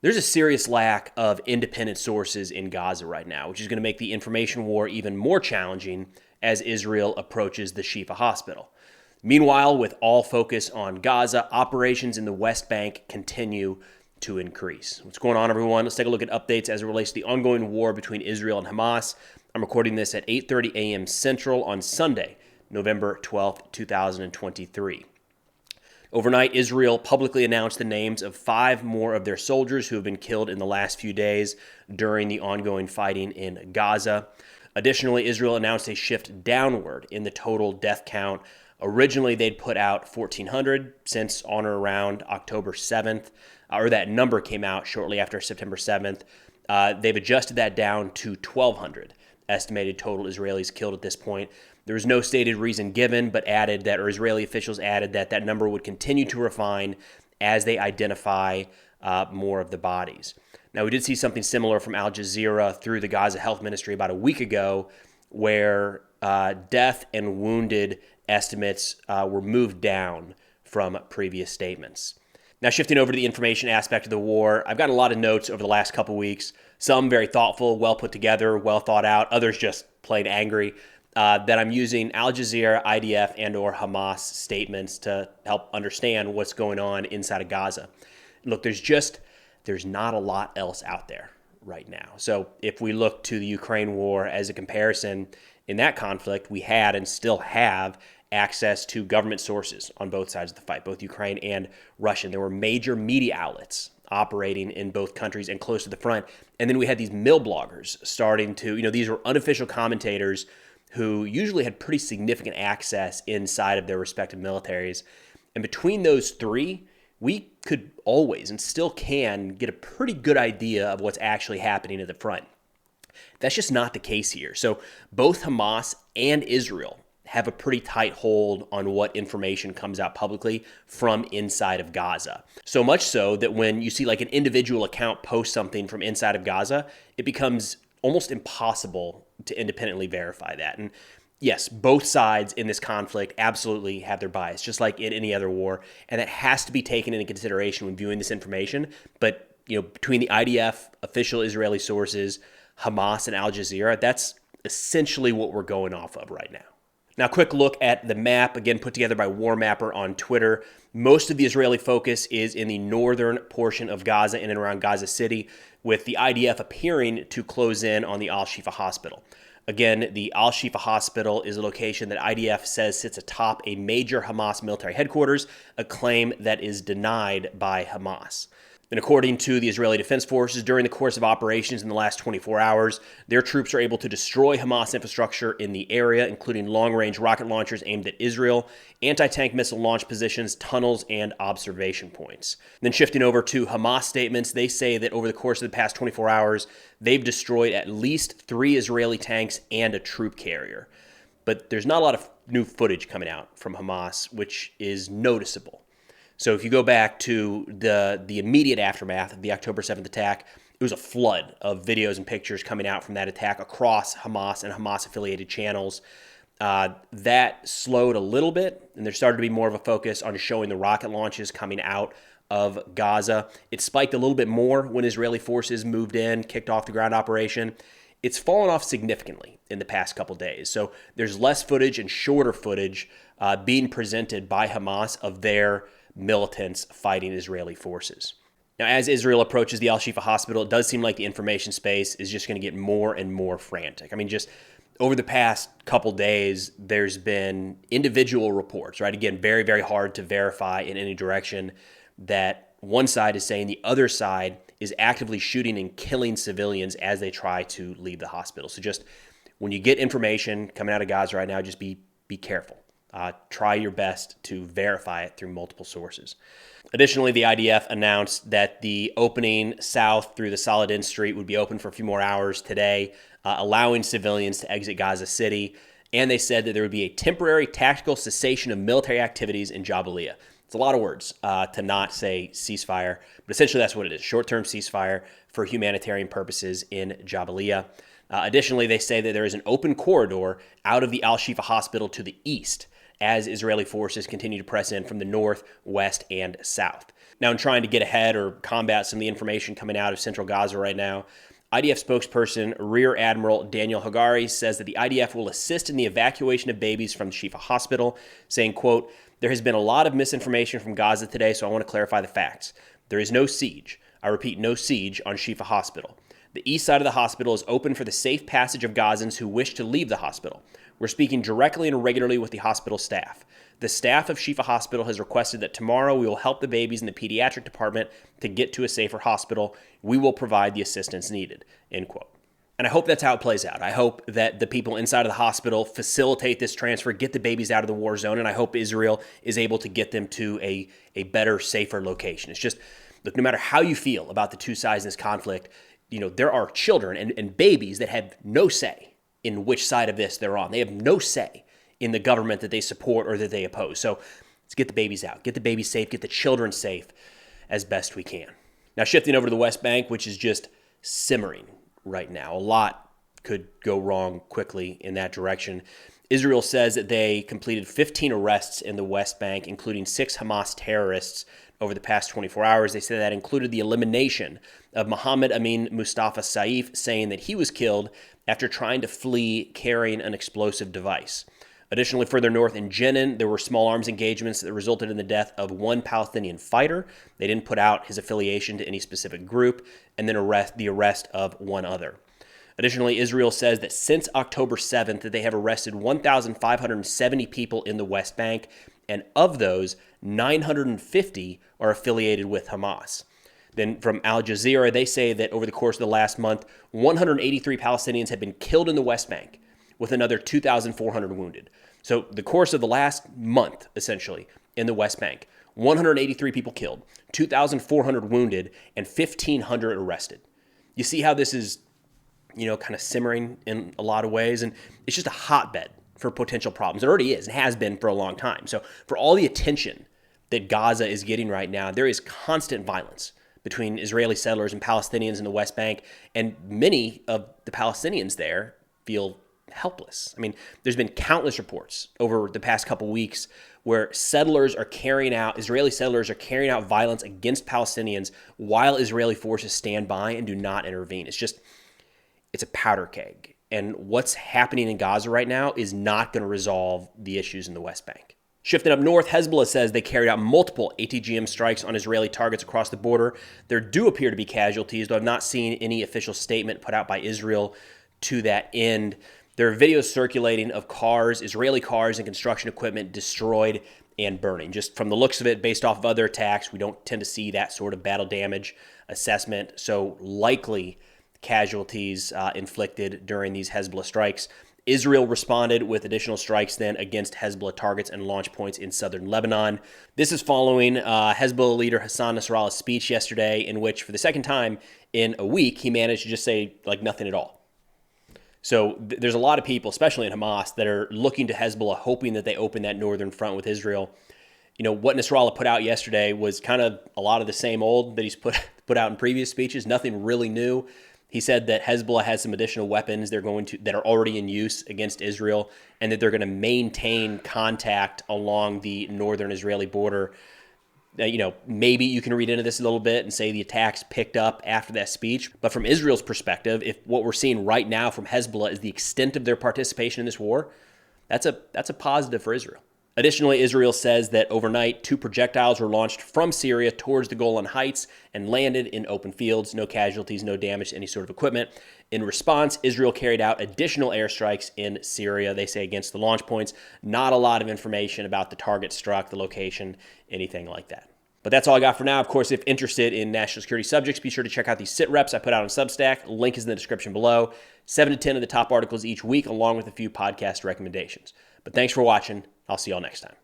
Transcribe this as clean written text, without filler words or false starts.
There's a serious lack of independent sources in Gaza right now, which is going to make the information war even more challenging as Israel approaches the Shifa hospital. Meanwhile, with all focus on Gaza, operations in the West Bank continue to increase. What's going on, everyone? Let's take a look at updates as it relates to the ongoing war between Israel and Hamas. I'm recording this at 8:30 a.m. Central on Sunday, November 12th, 2023. Overnight, Israel publicly announced the names of 5 more of their soldiers who have been killed in the last few days during the ongoing fighting in Gaza. Additionally, Israel announced a shift downward in the total death count. Originally, they'd put out 1,400 since on or around October 7th, or that number came out shortly after September 7th. They've adjusted that down to 1,200 estimated total Israelis killed at this point. There was no stated reason given, but Israeli officials added that that number would continue to refine as they identify more of the bodies. Now, we did see something similar from Al Jazeera through the Gaza Health Ministry about a week ago, where death and wounded estimates were moved down from previous statements. Now, shifting over to the information aspect of the war, I've gotten a lot of notes over the last couple weeks, some very thoughtful, well put together, well thought out, others just plain angry, that I'm using Al Jazeera, IDF, and or Hamas statements to help understand what's going on inside of Gaza. Look, there's not a lot else out there right now. So if we look to the Ukraine war as a comparison, in that conflict, we had and still have access to government sources on both sides of the fight, both Ukraine and Russian. There were major media outlets operating in both countries and close to the front. And then we had these mill bloggers starting to, these were unofficial commentators who usually had pretty significant access inside of their respective militaries. And between those three, we could always and still can get a pretty good idea of what's actually happening at the front. That's just not the case here. So both Hamas and Israel have a pretty tight hold on what information comes out publicly from inside of Gaza. So much so that when you see like an individual account post something from inside of Gaza, it becomes almost impossible to independently verify that. And yes, both sides in this conflict absolutely have their bias, just like in any other war, and that has to be taken into consideration when viewing this information. But between the IDF, official Israeli sources, Hamas, and Al Jazeera, that's essentially what we're going off of right now. Now, quick look at the map, again, put together by War Mapper on Twitter. Most of the Israeli focus is in the northern portion of Gaza, in and around Gaza City, with the IDF appearing to close in on the Al-Shifa hospital. Again, the Al-Shifa hospital is a location that IDF says sits atop a major Hamas military headquarters, a claim that is denied by Hamas. And according to the Israeli Defense Forces, during the course of operations in the last 24 hours, their troops are able to destroy Hamas infrastructure in the area, including long-range rocket launchers aimed at Israel, anti-tank missile launch positions, tunnels, and observation points. Then shifting over to Hamas statements, they say that over the course of the past 24 hours, they've destroyed at least 3 Israeli tanks and a troop carrier. But there's not a lot of new footage coming out from Hamas, which is noticeable. So if you go back to the immediate aftermath of the October 7th attack, it was a flood of videos and pictures coming out from that attack across Hamas and Hamas-affiliated channels. That slowed a little bit, and there started to be more of a focus on showing the rocket launches coming out of Gaza. It spiked a little bit more when Israeli forces moved in, kicked off the ground operation. It's fallen off significantly in the past couple days. So there's less footage and shorter footage being presented by Hamas of their militants fighting Israeli forces. Now, as Israel approaches the Al-Shifa hospital, it does seem like the information space is just going to get more and more frantic. I mean, just over the past couple days, there's been individual reports, right? Again, very, very hard to verify in any direction, that one side is saying the other side is actively shooting and killing civilians as they try to leave the hospital. So just when you get information coming out of Gaza right now, just be careful. Try your best to verify it through multiple sources. Additionally, the IDF announced that the opening south through the Saladin Street would be open for a few more hours today, allowing civilians to exit Gaza City. And they said that there would be a temporary tactical cessation of military activities in Jabalia. It's a lot of words to not say ceasefire, but essentially that's what it is, short-term ceasefire for humanitarian purposes in Jabalia. Additionally, they say that there is an open corridor out of the Al-Shifa hospital to the east, as Israeli forces continue to press in from the north, west, and south. Now, in trying to get ahead or combat some of the information coming out of central Gaza right now, IDF spokesperson Rear Admiral Daniel Hagari says that the IDF will assist in the evacuation of babies from the Shifa hospital, saying, quote, "There has been a lot of misinformation from Gaza today, so I want to clarify the facts. There is no siege. I repeat, no siege on Shifa hospital. The east side of the hospital is open for the safe passage of Gazans who wish to leave the hospital. We're speaking directly and regularly with the hospital staff. The staff of Shifa Hospital has requested that tomorrow we will help the babies in the pediatric department to get to a safer hospital. We will provide the assistance needed," end quote. And I hope that's how it plays out. I hope that the people inside of the hospital facilitate this transfer, get the babies out of the war zone, and I hope Israel is able to get them to a better, safer location. It's just, look, no matter how you feel about the two sides in this conflict, there are children and babies that have no say in which side of this they're on. They have no say in the government that they support or that they oppose. So let's get the babies out, get the babies safe, get the children safe as best we can. Now, shifting over to the West Bank, which is just simmering right now. A lot could go wrong quickly in that direction. Israel says that they completed 15 arrests in the West Bank, including 6 Hamas terrorists over the past 24 hours. They say that included the elimination of Mohammed Amin Mustafa Saif, saying that he was killed after trying to flee carrying an explosive device. Additionally, further north in Jenin, there were small arms engagements that resulted in the death of one Palestinian fighter. They didn't put out his affiliation to any specific group, and then the arrest of one other. Additionally, Israel says that since October 7th, that they have arrested 1,570 people in the West Bank, and of those, 950 are affiliated with Hamas. Then from Al Jazeera, they say that over the course of the last month, 183 Palestinians have been killed in the West Bank, with another 2,400 wounded. So the course of the last month, essentially, in the West Bank, 183 people killed, 2,400 wounded, and 1,500 arrested. You see how this is, kind of simmering in a lot of ways, and it's just a hotbed for potential problems. It already is and has been for a long time. So for all the attention that Gaza is getting right now, there is constant violence between Israeli settlers and Palestinians in the West Bank, and many of the Palestinians there feel helpless. I mean, there's been countless reports over the past couple weeks where Israeli settlers are carrying out violence against Palestinians while Israeli forces stand by and do not intervene. It's a powder keg. And what's happening in Gaza right now is not going to resolve the issues in the West Bank. Shifting up north, Hezbollah says they carried out multiple ATGM strikes on Israeli targets across the border. There do appear to be casualties, though I've not seen any official statement put out by Israel to that end. There are videos circulating of Israeli cars and construction equipment destroyed and burning. Just from the looks of it, based off of other attacks, we don't tend to see that sort of battle damage assessment. So likely casualties inflicted during these Hezbollah strikes. Israel responded with additional strikes then against Hezbollah targets and launch points in southern Lebanon. This is following Hezbollah leader Hassan Nasrallah's speech yesterday, in which for the second time in a week, he managed to just say nothing at all. So there's a lot of people, especially in Hamas, that are looking to Hezbollah, hoping that they open that northern front with Israel. What Nasrallah put out yesterday was kind of a lot of the same old that he's put out in previous speeches, nothing really new. He said that Hezbollah has some additional weapons that are already in use against Israel, and that they're going to maintain contact along the northern Israeli border. Maybe you can read into this a little bit and say the attacks picked up after that speech. But from Israel's perspective, if what we're seeing right now from Hezbollah is the extent of their participation in this war, that's a positive for Israel. Additionally, Israel says that overnight, 2 projectiles were launched from Syria towards the Golan Heights and landed in open fields. No casualties, no damage to any sort of equipment. In response, Israel carried out additional airstrikes in Syria, they say, against the launch points. Not a lot of information about the target struck, the location, anything like that. But that's all I got for now. Of course, if interested in national security subjects, be sure to check out these sit reps I put out on Substack. Link is in the description below. 7 to 10 of the top articles each week, along with a few podcast recommendations. But thanks for watching. I'll see y'all next time.